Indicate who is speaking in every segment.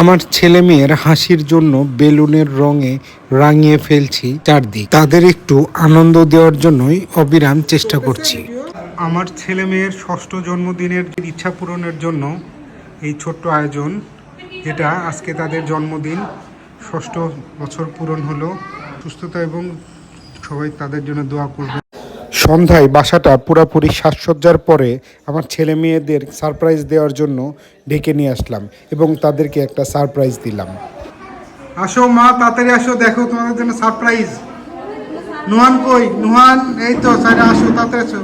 Speaker 1: আমার ছেলে মেয়ের হাসির জন্য বেলুনের রঙে রাঙিয়ে ফেলছি চারদিক। তাদের একটু আনন্দ দেওয়ার জন্যই অবিরাম চেষ্টা করছি। আমার ছেলে মেয়ের ষষ্ঠ জন্মদিনের ইচ্ছা পূরণের জন্য এই ছোট্ট আয়োজন, যেটা আজকে তাদের জন্মদিন, ষষ্ঠ বছর পূরণ হলো। সুস্থতা এবং সবাই তাদের জন্য দোয়া করবে। সন্ধ্যায় বাসাটা পুরাপুরি সাজসজ্জার পরে আমার ছেলে মেয়েদের সারপ্রাইজ দেওয়ার জন্য ডেকে নিয়ে আসলাম এবং তাদেরকে একটা সারপ্রাইজ দিলাম। আসো মা, তাড়াতাড়ি আসো, দেখো তোমাদের জন্য সারপ্রাইজ। নুহান কই? নুহান এই তো সাইডে, আসো তাড়াতাড়ি আসো।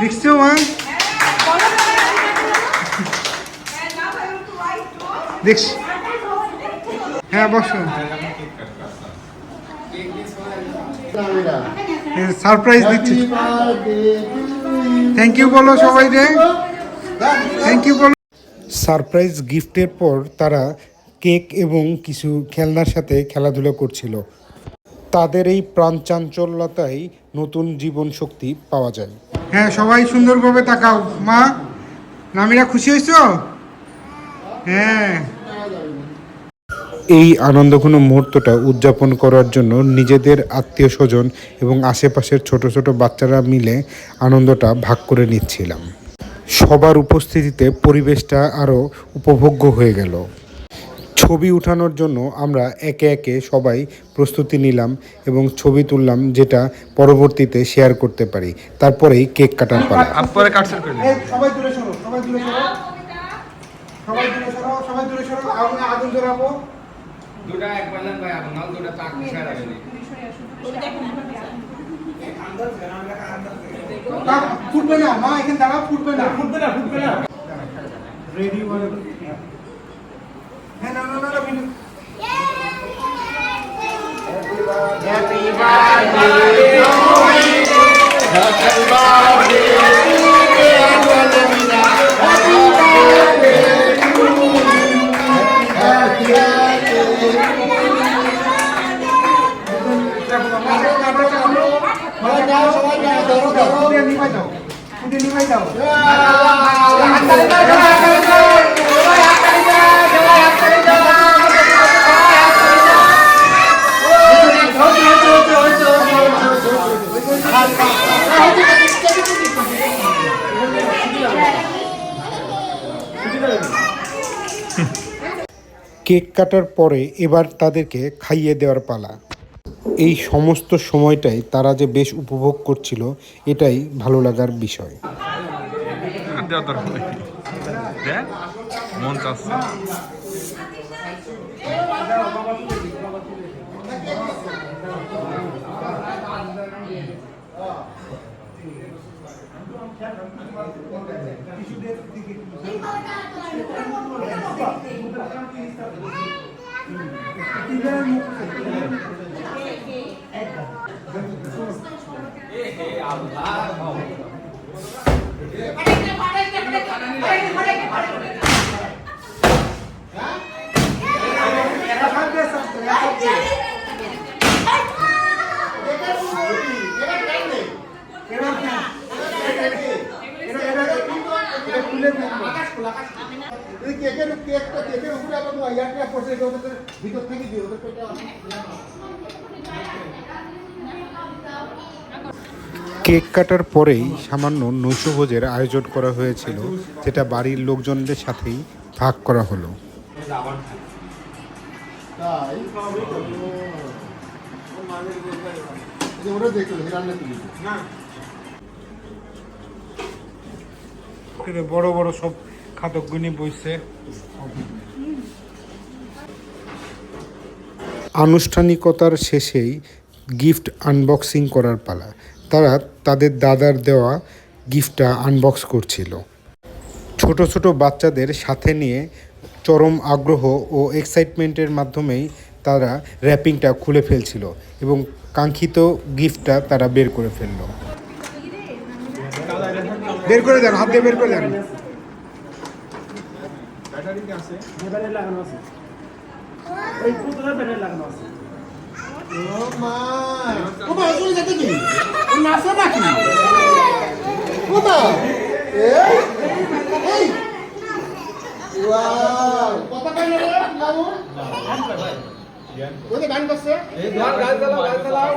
Speaker 1: দেখছো মা? দেখছি, হ্যাঁ বসো। সারপ্রাইজ দিচ্ছি। থ্যাংক ইউ বলো সবাই রে, থ্যাংক ইউ বলো। সারপ্রাইজ গিফটের পর তারা কেক এবং কিছু খেলনার সাথে খেলাধুলা করছিল। তাদের এই প্রাণচাঞ্চল্যতায় নতুন জীবন শক্তি পাওয়া যায়। হ্যাঁ সবাই সুন্দরভাবে তাকাও। মা, নামিরা খুশি হয়েছো? হ্যাঁ। এই আনন্দঘন মুহূর্তটা উদযাপন করার জন্য নিজেদের আত্মীয় স্বজন এবং আশেপাশের ছোট ছোট বাচ্চারা মিলে আনন্দটা ভাগ করে নিচ্ছিলাম। সবার উপস্থিতিতে পরিবেশটা আরও উপভোগ্য হয়ে গেল। ছবি উঠানোর জন্য আমরা একে একে সবাই প্রস্তুতি নিলাম এবং ছবি তুললাম, যেটা পরবর্তীতে শেয়ার করতে পারি। তারপরেই কেক কাটার পালা।
Speaker 2: আপরে কাটছেন কইলেন
Speaker 1: সবাই দূরে সরো, সবাই দূরে সরো, সবাই দূরে সরো, সবাই দূরে সরো। আগুন ধরাবো।
Speaker 2: দুটা এক বাজান ভাই আগুন নাও, দুটা তাক মিশায় রাখেন।
Speaker 1: ফুটবে না মা, এখানে দাঁড়া, ফুটবে না, ফুটবে না, ফুটবে না। Ready one. হ্যাঁ, না না না, happy birthday to you, happy birthday to you, happy birthday to you, happy cake কাটার পরে এবার তাদেরকে খাইয়ে দেওয়ার পালা। এই সমস্ত সময়টাই তারা যে বেশ উপভোগ করছিল, এটাই ভালো লাগার বিষয়।
Speaker 2: মন চাচ্ছে
Speaker 1: কেক কাটার পরেই সামান্য নৈশভোজের আয়োজন করা হয়েছিল, যেটা বাড়ির লোকজনদের সাথেই ভাগ করা হলো। বড় বড় সব খাদকগুনি বইছে। আনুষ্ঠানিকতার শেষেই গিফট আনবক্সিং করার পালা। তারা তাদের দাদার দেওয়া গিফটটা আনবক্স করছিল। ছোট ছোট বাচ্চাদের সাথে নিয়ে চরম আগ্রহ ও এক্সাইটমেন্টের মাধ্যমেই তারা র্যাপিংটা খুলে ফেলছিল এবং কাঙ্ক্ষিত গিফটটা তারা বের করে ফেলল। বের করে দেন, হাত দিয়ে বের করে দেন।
Speaker 3: ও মা চলে যেতে কি নাচে নাকি ও মা এই ওয়াও কত গান রে বাবু ওই গান করছে
Speaker 2: এই গান চালাও